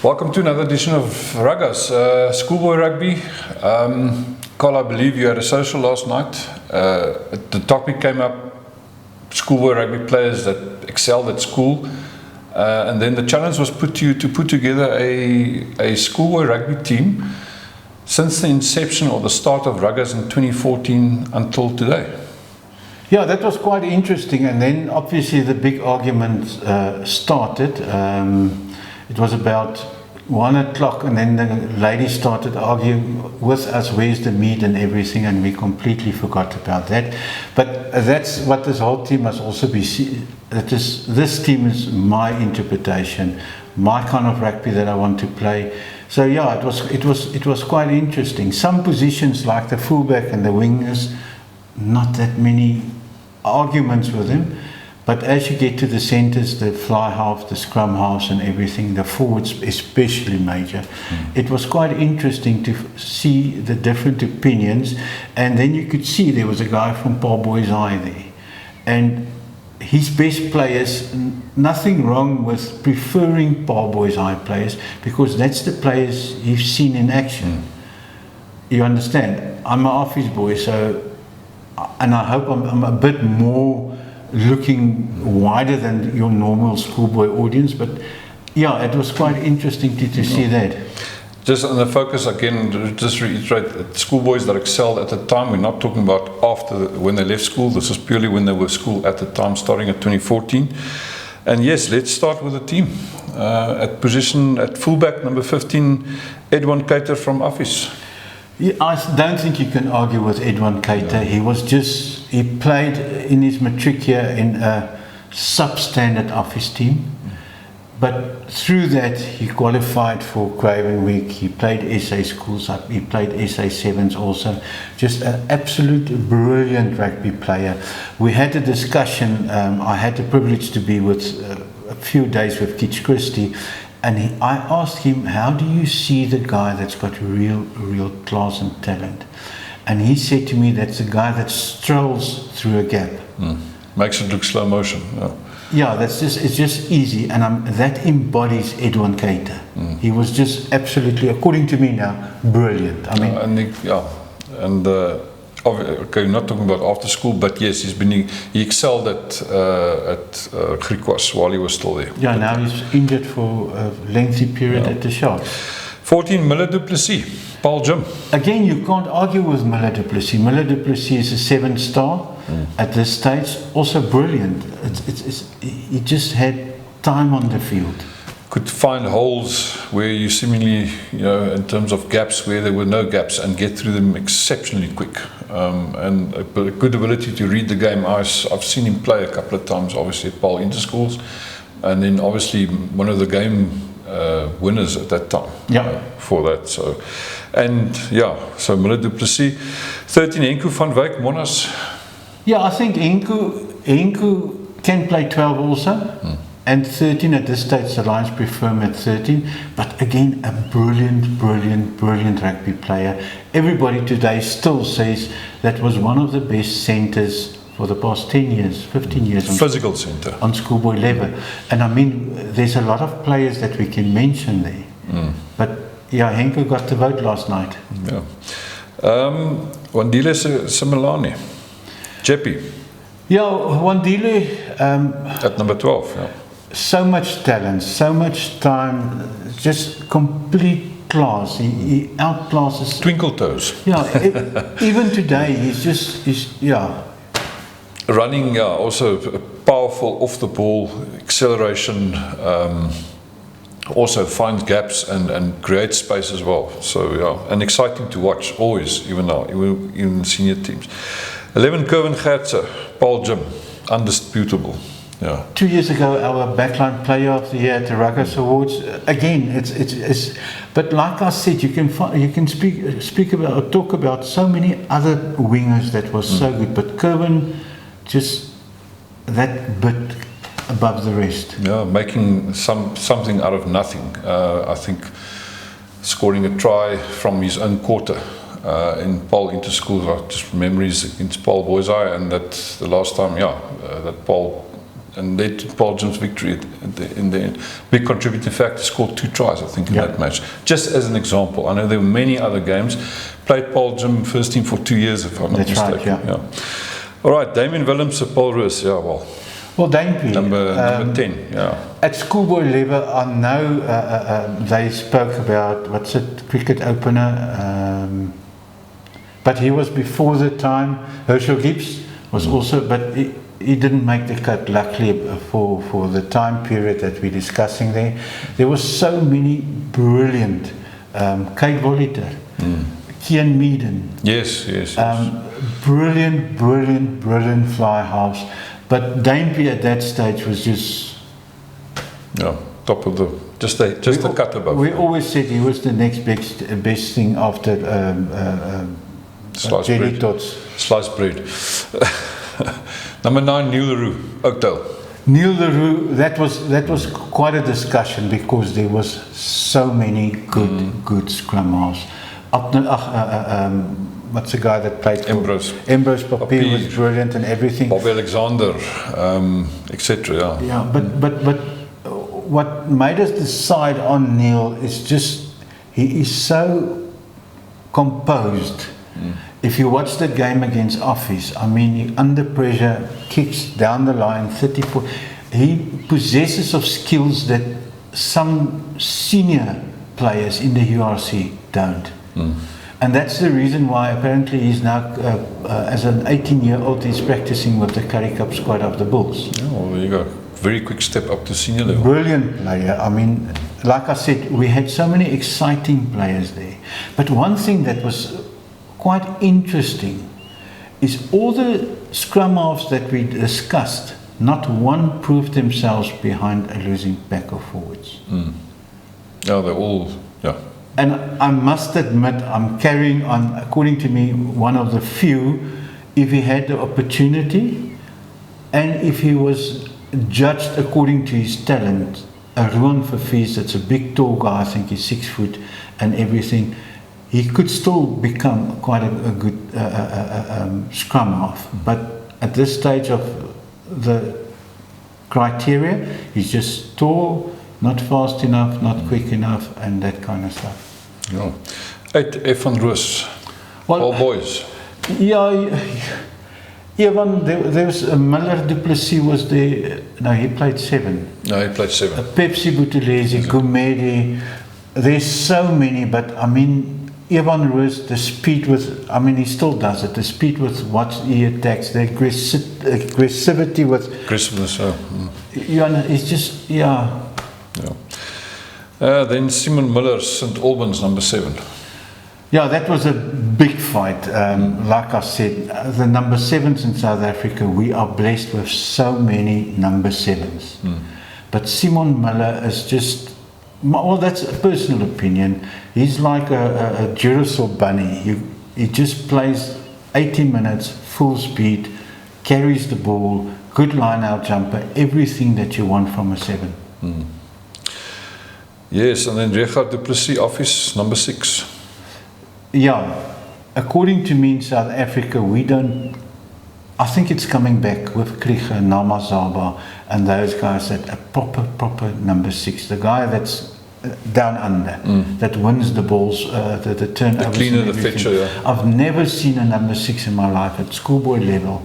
Welcome to another edition of Ruggas, schoolboy rugby. Carl, I believe you had a social last night. The topic came up, schoolboy rugby players that excelled at school. And then the challenge was put to you to put together a schoolboy rugby team since the inception or the start of Ruggas in 2014 until today. Yeah, that was quite interesting, and then obviously the big argument started. It was about 1 o'clock, and then the ladies started arguing with us where's the meat and everything, and we completely forgot about that. But that's what this whole team must also be. This team is my interpretation, my kind of rugby that I want to play. So yeah, it was quite interesting. Some positions like the fullback and the wingers, not that many arguments with him, but as you get to the centres, the fly half, the scrum halves and everything, the forwards especially major, it was quite interesting to see the different opinions. And then you could see there was a guy from Paul Boy's Eye there, and his best players, nothing wrong with preferring Paul Boy's Eye players, because that's the players you've seen in action. You understand? I'm an office boy, so, and I hope I'm a bit more looking wider than your normal schoolboy audience, but yeah, it was quite interesting to see that. Just on the focus again, just reiterate, schoolboys that excelled at the time, we're not talking about after when they left school, this is purely when they were school at the time, starting at 2014. And yes, let's start with the team. At position, at fullback, number 15, Edwin Cater from Office. Yeah, I don't think you can argue with Edwin Cater. He played in his matric year in a substandard Office team, but through that he qualified for Craven Week. He played SA schools up, he played SA sevens also. Just an absolute brilliant rugby player. We had a discussion, I had the privilege to be with a few days with Kitch Christie, and I asked him, how do you see the guy that's got real class and talent? And he said to me, that's a guy that strolls through a gap. Makes it look slow motion. Yeah, it's just easy, and that embodies Edwin Cater. He was just absolutely, according to me now, brilliant. I mean, okay, not talking about after school, but yes, he excelled at Griquas while he was still there. Yeah, now he's injured for a lengthy period at the Sharks. 14, Miller Du Plessis, Paul Jim. Again, you can't argue with Miller Du Plessis. Miller Du Plessis is a 7-star at this stage, also brilliant. He just had time on the field. Could find holes where you seemingly, in terms of gaps where there were no gaps, and get through them exceptionally quick. And a good ability to read the game. I've seen him play a couple of times, obviously at Paul Interschools, and then obviously one of the game winners at that time for that. So, so Miller Du Plessis. 13, Henku van Wyk, Monas. Yeah, I think Henku can play 12 also. And 13 at this stage, the Lions prefer him at 13. But again, a brilliant rugby player. Everybody today still says that was one of the best centres for the past 10 years, 15 years. Physical centre. On schoolboy level. And I mean, there's a lot of players that we can mention there. But yeah, Henku got the vote last night. Yeah. Wandile Similani. Jeppy. Yeah, Wandile. At number 12, yeah. So much talent, so much time, just complete class. He outclasses. Twinkle toes. Yeah, even today he's running, also powerful off the ball, acceleration, also finds gaps and creates space as well. So yeah, and exciting to watch always, even now, even senior teams. 11, Kerwin Gertse, Paul Jim, undisputable. Yeah. 2 years ago, our backline player of the year at the Ruggas Awards. Again, it's. But like I said, you can speak about or talk about so many other wingers that was so good. But Kerwin, just that bit above the rest. Yeah, making something out of nothing. I think scoring a try from his own quarter in Paul Interschools. Just memories against Paul Boys Eye, and that's the last time. That Paul and led to Paul Jim's victory in the end. Big contributing factor, scored 2 tries, I think, in that match. Just as an example, I know there were many other games. Played Paul Jim first team for 2 years, if I'm not mistaken. Right, yeah. All right, Damien Willems, Paul Roos, Well, Dampy, number 10, At schoolboy level, I know they spoke about, cricket opener, but he was before the time. Herschel Gibbs was also, but he didn't make the cut, luckily, for the time period that we're discussing there. There were so many brilliant, Kate Voliter, Kian Meaden. Yes. Brilliant fly halves. But Dampy at that stage was just top of the just a cut above. We always said he was the next best thing after sliced jelly bread. tots. Sliced bread. Number 9, Neil Leroux, Oakdale. Neil Leroux, that was quite a discussion because there was so many good scrum halves. What's the guy that played for Ambrose Papier was brilliant and everything. Bobby Alexander, etc. Yeah, but what made us decide on Neil is just he is so composed. If you watch the game against Office, I mean, he under pressure kicks down the line 34. He possesses of skills that some senior players in the URC don't. And that's the reason why apparently he's now, as an 18-year-old, he's practicing with the Currie Cup squad of the Bulls. Yeah, well, there you go. Very quick step up to senior level. Brilliant player. I mean, like I said, we had so many exciting players there. But one thing that was quite interesting is all the scrum halves that we discussed, not one proved themselves behind a losing pack of forwards. Yeah, they're all, And I must admit, I'm carrying on, according to me, one of the few, if he had the opportunity and if he was judged according to his talent, a Ruan Vervies, that's a big tall guy, I think he's 6 foot and everything, he could still become quite a good scrum half. But at this stage of the criteria, he's just tall, not fast enough, not quick enough, and that kind of stuff. Yeah. 8, Evan Roos, all boys. Yeah, Evan, there was Miller Du Plessis was there. No, he played 7. No, he played 7. Pepsi Buthelezi, Gumede. There's so many, but I mean, Evan Roos, the speed with, I mean, he still does it. The speed with what he attacks, the aggressivity with. Aggressiveness, It's just, then Simon Miller, St Albans, number 7. Yeah, that was a big fight. Like I said, the number 7s in South Africa, we are blessed with so many number 7s. But Simon Miller is just, well, that's a personal opinion. He's like a Duracell bunny. He just plays 80 minutes, full speed, carries the ball, good line-out jumper, everything that you want from a 7. Yes, and then Richard Du Plessis, Office, number 6. Yeah, according to me in South Africa, we don't, I think it's coming back with Krieger, Namazaba, and those guys that a proper number 6. The guy that's down under, that wins the balls, the turnovers. The cleaner, the fetcher, yeah. I've never seen a number 6 in my life at schoolboy level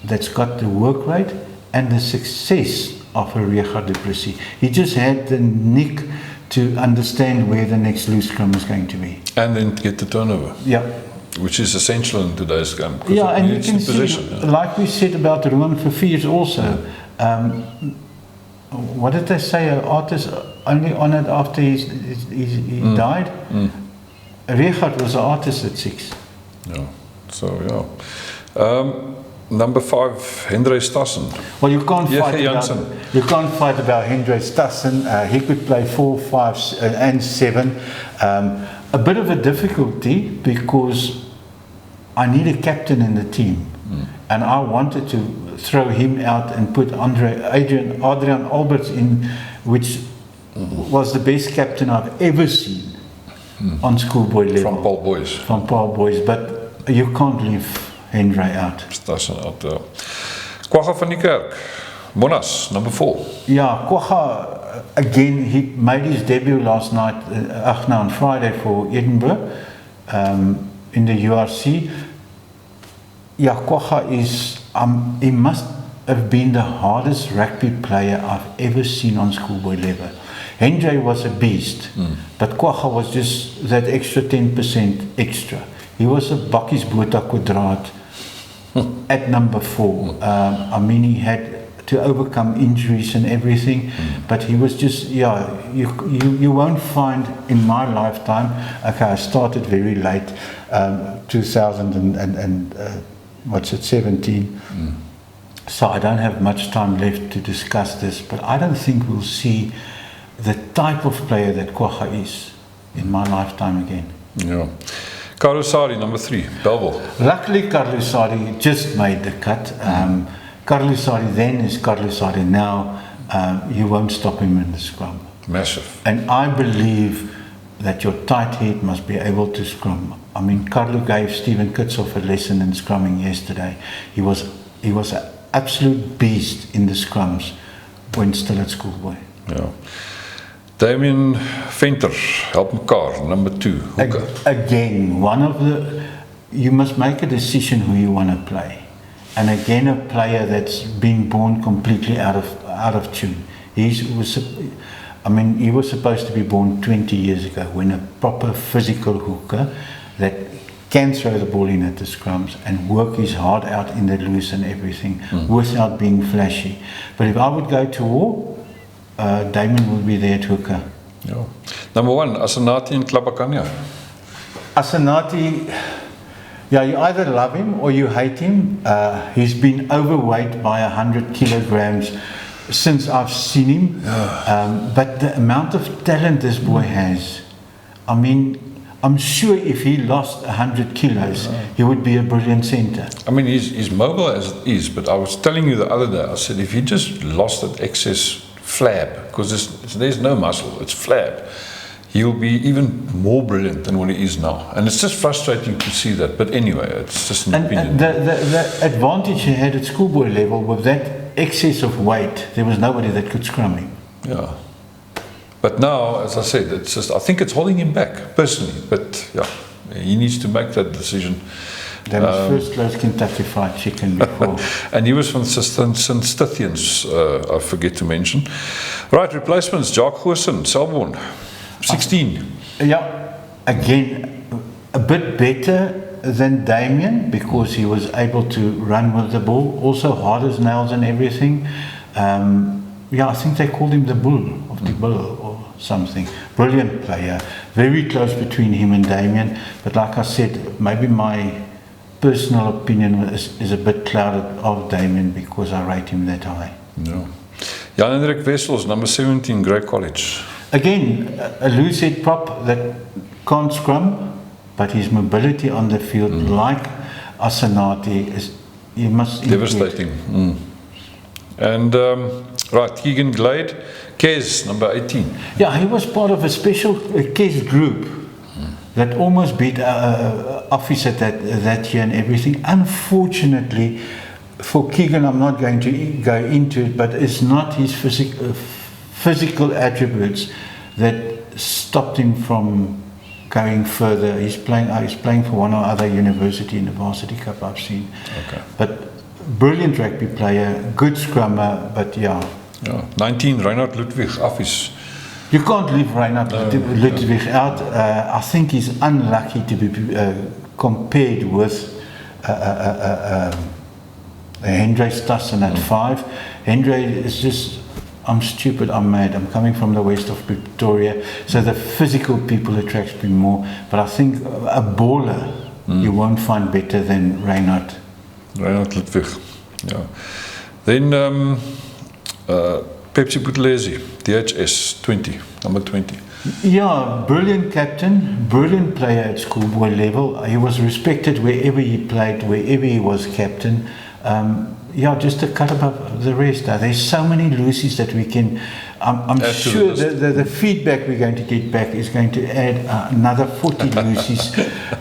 that's got the work rate and the success of a Richard Du Plessis. He just had the nick to understand where the next loose scrum is going to be. And then get the turnover. Yeah. Which is essential in today's game. Yeah, and you can see, like we said about Ruan Verviers also, what did they say, an artist only honoured after he died? Richard was an artist at 6. Yeah, so number 5, Hendrey Stassen. Well, you can't fight about Hendrey Stassen. He could play 4, 5 and 7. A bit of a difficulty because I need a captain in the team, and I wanted to throw him out and put Adrian Alberts in, which was the best captain I've ever seen on schoolboy level. From Paul Boys. From Paul Boys, but you can't leave Hendrey out. Stassen out. Kwagga van die Kerk, Monas, number 4. Yeah, Kwagga, again, he made his debut last night, on Friday for Edinburgh, in the URC. Yeah, Kwagga is, he must have been the hardest rugby player I've ever seen on schoolboy level. Hendry was a beast, but Kwagga was just that extra 10% extra. He was a bakkies bota kwadraat at number 4. I mean, he had to overcome injuries and everything, but he was just, yeah, you won't find in my lifetime. Okay, I started very late, 2017. So I don't have much time left to discuss this, but I don't think we'll see the type of player that Kwagga is in my lifetime again. Yeah. Carlusari, number 3, Bellville. Luckily, Carlusari just made the cut. Carlusari then is Carlusari now. You won't stop him in the scrum. Massive. And I believe that your tight head must be able to scrum. I mean, Carlo gave Stephen Kitsoff a lesson in scrumming yesterday. He was an absolute beast in the scrums when still at schoolboy. Yeah. Damien Venter, help mekaar, number 2. Again, you must make a decision who you want to play. And again, a player that's been born completely out of tune. He was supposed to be born 20 years ago, when a proper physical hooker that can throw the ball in at the scrums and work his heart out in the loose and everything without being flashy. But if I would go to war, Damien will be there at hooker. Yeah. Number 1, Asanati and Klapakanya. Asanati, yeah, you either love him or you hate him. He's been overweight by 100 kilograms since I've seen him. But the amount of talent this boy has, I mean, I'm sure if he lost 100 kilos, he would be a brilliant centre. I mean, he's mobile as it is, but I was telling you the other day, I said, if he just lost that excess flab, because there's no muscle, it's flab, he'll be even more brilliant than what he is now. And it's just frustrating to see that. But anyway, it's just an opinion. And the advantage he had at schoolboy level, with that excess of weight, there was nobody that could scrum him. Yeah. But now, as I said, it's just, I think it's holding him back, personally. But yeah, he needs to make that decision. That was first loves Kentucky Fried Chicken before. And he was from St. Stithians, I forget to mention. Right, replacements, Jacques Goosen, Selborne, 16. Yeah, again, a bit better than Damien, because he was able to run with the ball, also hard as nails and everything. Yeah, I think they called him the bull of the bull or something. Brilliant player, very close between him and Damien. But like I said, maybe my personal opinion is a bit clouded of Damien because I rate him that high. No. Jan-Hendrik Wessels, number 17, Grey College. Again, a loose head prop that can't scrum, but his mobility on the field, like Asanati, is, you must... Devastating. And, right, Keegan Glade, Kes, number 18. Yeah, he was part of a special Kes group that almost beat Office at that year and everything. Unfortunately, for Keegan, I'm not going to go into it, but it's not his physical attributes that stopped him from going further. He's playing for one or other university in the Varsity Cup, I've seen. Okay. But brilliant rugby player, good scrummer, but yeah. 19, Reinhard Ludwig, Office. You can't leave Reinhard Ludwig out. I think he's unlucky to be compared with Hendry Stassen at 5. Hendry is just, I'm stupid, I'm mad. I'm coming from the west of Pretoria, so the physical people attracts me more. But I think a baller you won't find better than Reinhard Ludwig. Yeah. Then Pepsi Buthelezi, DHS 20, number 20. Yeah, brilliant captain, brilliant player at schoolboy level. He was respected wherever he played, wherever he was captain. Yeah, just a cut above the rest. There's so many Lucies that we can I'm Add to the sure list. the feedback we're going to get back is going to add another 40 Lucy's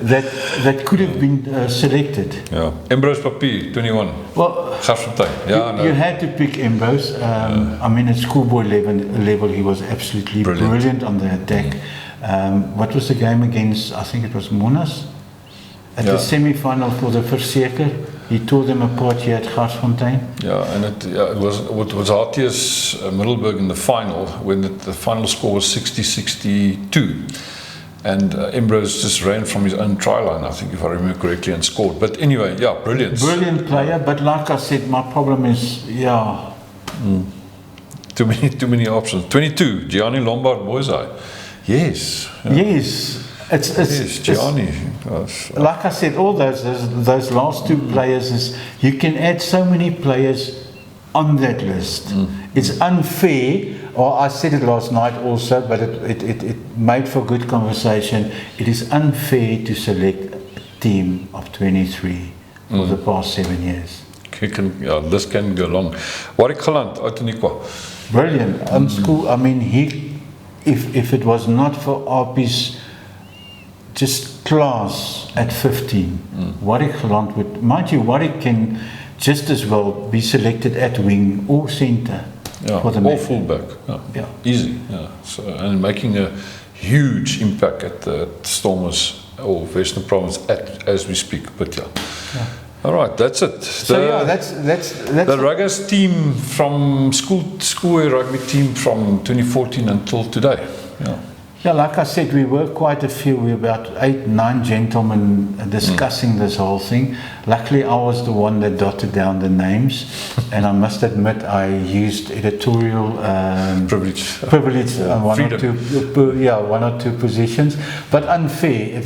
that could have been selected. Yeah. Ambrose Papier, 21. Well, Garsfontein. Yeah, you no. had to pick Ambrose. I mean, at schoolboy level, he was absolutely brilliant on the attack. What was the game against? I think it was Monas at the semi-final for the Verseker. He tore them apart here at Garsfontein. Yeah, and it was Hartius Middelburg in the final when the final score was 60-62. And Ambrose just ran from his own try line, I think, if I remember correctly, and scored. But anyway, yeah, brilliant. Brilliant player, but like I said, my problem is, Too many options. 22, Gianni Lombard Boisai. Yes. Yeah. Yes. Yes, Gianni. Like I said, all those last two players is you can add so many players on that list. It's unfair. Or I said it last night also, but it made for good conversation. It is unfair to select a team of 23 for the past 7 years. This can go long. Warwick Galant, Otanikwa. Brilliant. On school, I mean, if it was not for RP's just class at 15, Warwick Galant would, mind you, Warwick can just as well be selected at wing or centre. Yeah, for the or fullback. Yeah. Easy. Yeah. So, and making a huge impact at the Stormers or Western Province as we speak. But yeah. All right, that's it. That's the Ruggers team from schoolboy rugby team from 2014 until today. Yeah. Yeah, like I said, we were quite a few. We were about 8, 9 gentlemen discussing this whole thing. Luckily, I was the one that dotted down the names, and I must admit I used editorial privilege one or two positions, but unfair.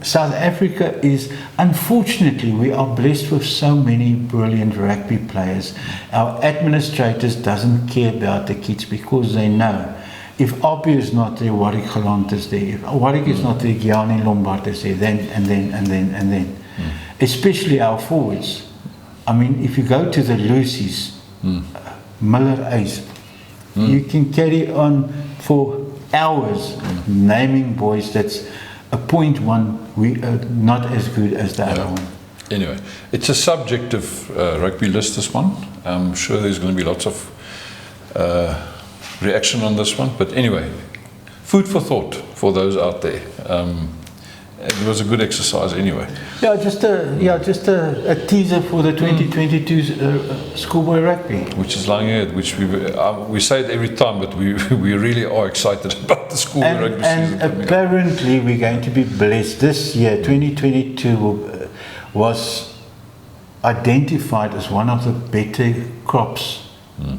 South Africa is, unfortunately, we are blessed with so many brilliant rugby players. Our administrators doesn't care about the kids because they know. If RP is not there, Warwick Galant is there. If Warwick is not there, Gianni Lombard is there. Then. Especially our forwards. I mean, if you go to the Lucy's, Miller Ace, you can carry on for hours naming boys that's a 0.1. We are not as good as the other one. Anyway, it's a subjective rugby list, this one. I'm sure there's going to be lots of reaction on this one, but anyway, food for thought for those out there. It was a good exercise anyway. Yeah, just a teaser for the 2022 schoolboy rugby, which is lying ahead. Which we say it every time, but we really are excited about the schoolboy rugby season. And apparently, we're going to be blessed this year. 2022 was identified as one of the better crops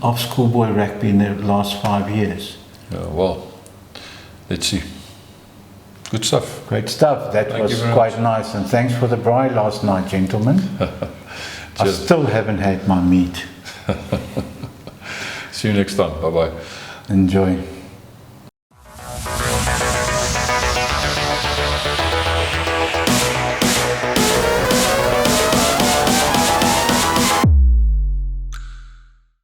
of schoolboy rugby in the last 5 years. Yeah, well, let's see. Good stuff. Great stuff. That was quite nice. And thanks for the braai last night, gentlemen. I still haven't had my meat. See you next time. Bye-bye. Enjoy.